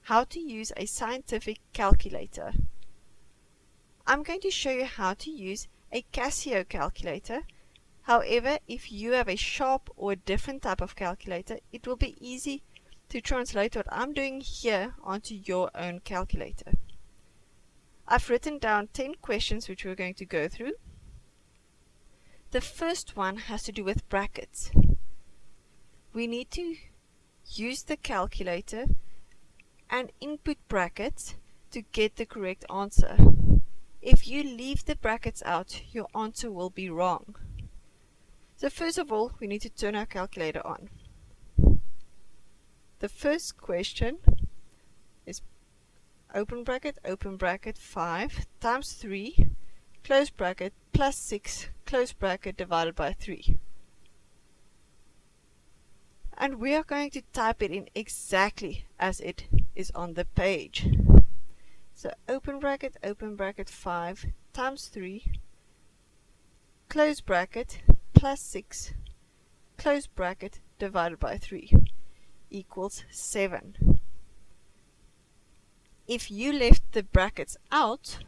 how to use a scientific calculator. I'm going to show you how to use a Casio calculator. However, if you have a Sharp or a different type of calculator, it will be easy to translate what I'm doing here onto your own calculator. I've written down 10 questions which we're going to go through. The first one has to do with brackets. We need to use the calculator and input brackets to get the correct answer. If you leave the brackets out, your answer will be wrong. So first of all, we need to turn our calculator on. The first question is open bracket 5 times 3 close bracket plus 6 close bracket divided by 3. And we are going to type it in exactly as it is on the page. So open bracket 5 times 3 close bracket plus 6 close bracket divided by 3 equals 7. If you left the brackets out,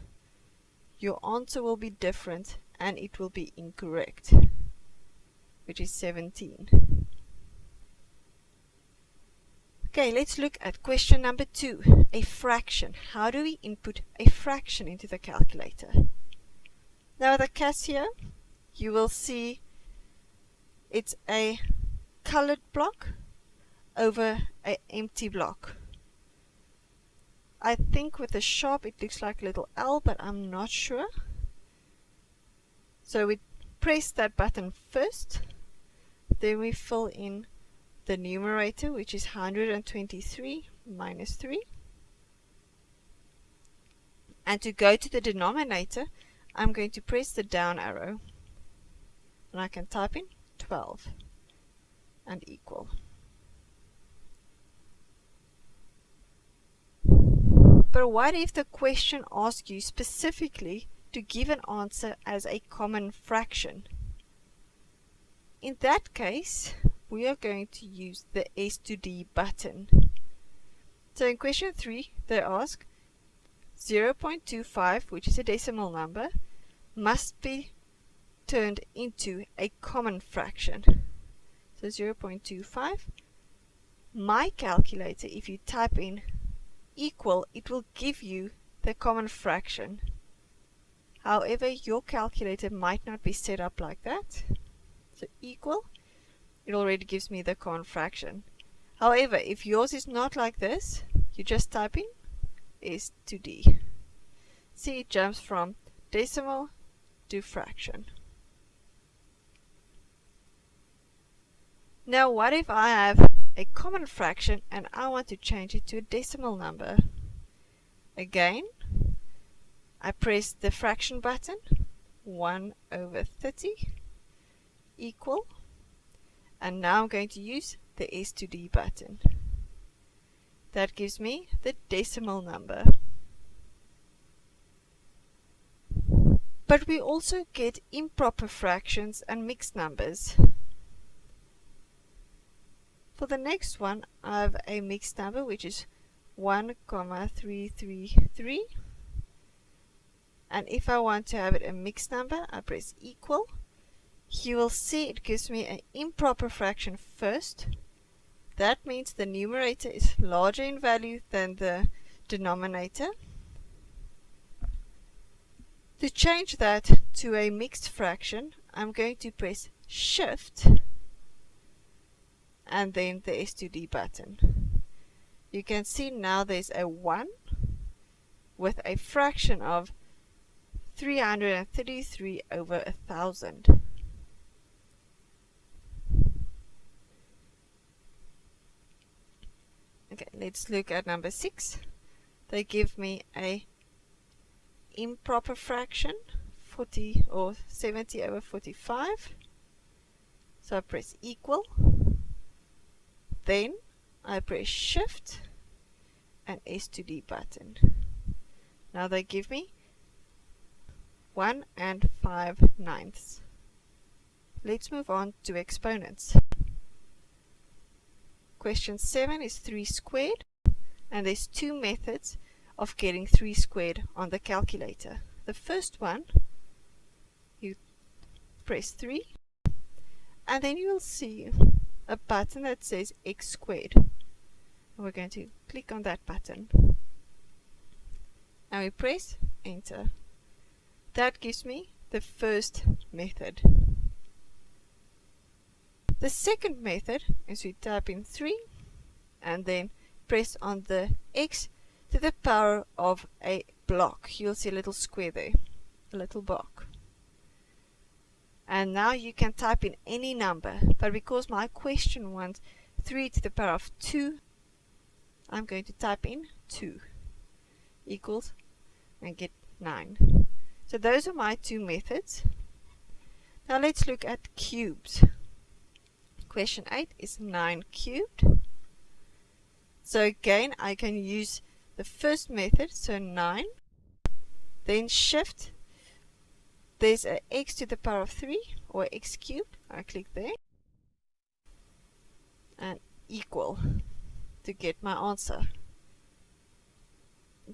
your answer will be different and it will be incorrect, which is 17. Okay, let's look at question number 2, a fraction. How do we input a fraction into the calculator? Now with a Casio, you will see it's a colored block over an empty block. I think with the Sharp it looks like a little L, but I'm not sure. So we press that button first, then we fill in the numerator, which is 123 minus 3. And to go to the denominator, I'm going to press the down arrow, and I can type in 12 and equal. But what if the question asks you specifically to give an answer as a common fraction? In that case, we are going to use the S to D button. So in question 3, they ask 0.25, which is a decimal number, must be turned into a common fraction. So 0.25. My calculator, if you type in equal, it will give you the common fraction. However, your calculator might not be set up like that. So equal, it already gives me the common fraction. However, if yours is not like this, you just type in S to D. See, it jumps from decimal to fraction. Now what if I have a common fraction and I want to change it to a decimal number? Again, I press the fraction button, 1 over 30 equal, and now I'm going to use the S to D button. That gives me the decimal number. But we also get improper fractions and mixed numbers. For the next one, I have a mixed number which is 1,333, and if I want to have it a mixed number, I press equal. You will see it gives me an improper fraction first. That means the numerator is larger in value than the denominator. To change that to a mixed fraction, I'm going to press Shift and then the S to D button. You can see now there's a 1 with a fraction of 333 over 1,000. Okay, let's look at number 6. They give me a improper fraction, 40 or 70 over 45. So I press equal. Then I press Shift and S to D button. Now they give me 1 and 5/9. Let's move on to exponents. Question 7 is 3 squared And there's two methods of getting 3 squared on the calculator. The first one, you press 3, and then you will see a button that says x squared. And we're going to click on that button. And we press enter. That gives me the first method. The second method is we type in 3 and then press on the x to the power of a block. You'll see a little square there, a little block. And now you can type in any number, but because my question wants 3 to the power of 2, I'm going to type in 2 equals and get 9. So those are my two methods. Now let's look at cubes. Question 8 is 9 cubed. So again, I can use the first method, so 9, then shift, there's a x to the power of 3 or x cubed, I click there, and equal to get my answer.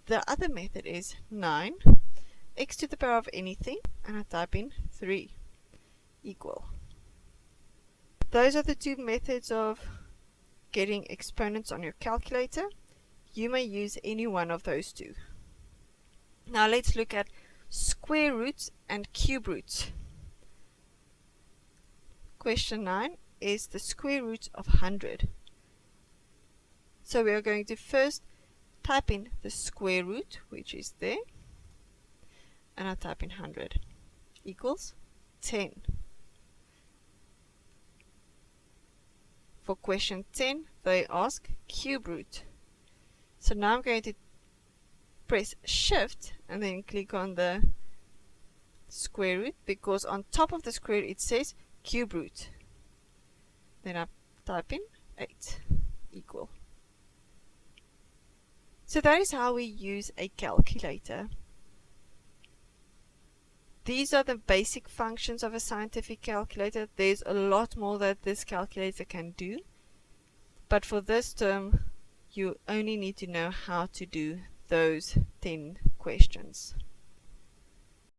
The other method is 9, x to the power of anything, and I type in 3 equal. Those are the two methods of getting exponents on your calculator. You may use any one of those two. Now let's look at square roots and cube roots. Question 9 is the square root of 100. So we are going to first type in the square root, which is there, and I type in 100 equals 10. For question 10, they ask cube root. So now I'm going to press shift and then click on the square root, because on top of the square root it says cube root. Then I type in 8 equal. So that is how we use a calculator. These are the basic functions of a scientific calculator. There's a lot more that this calculator can do, but for this term you only need to know how to do those 10 questions.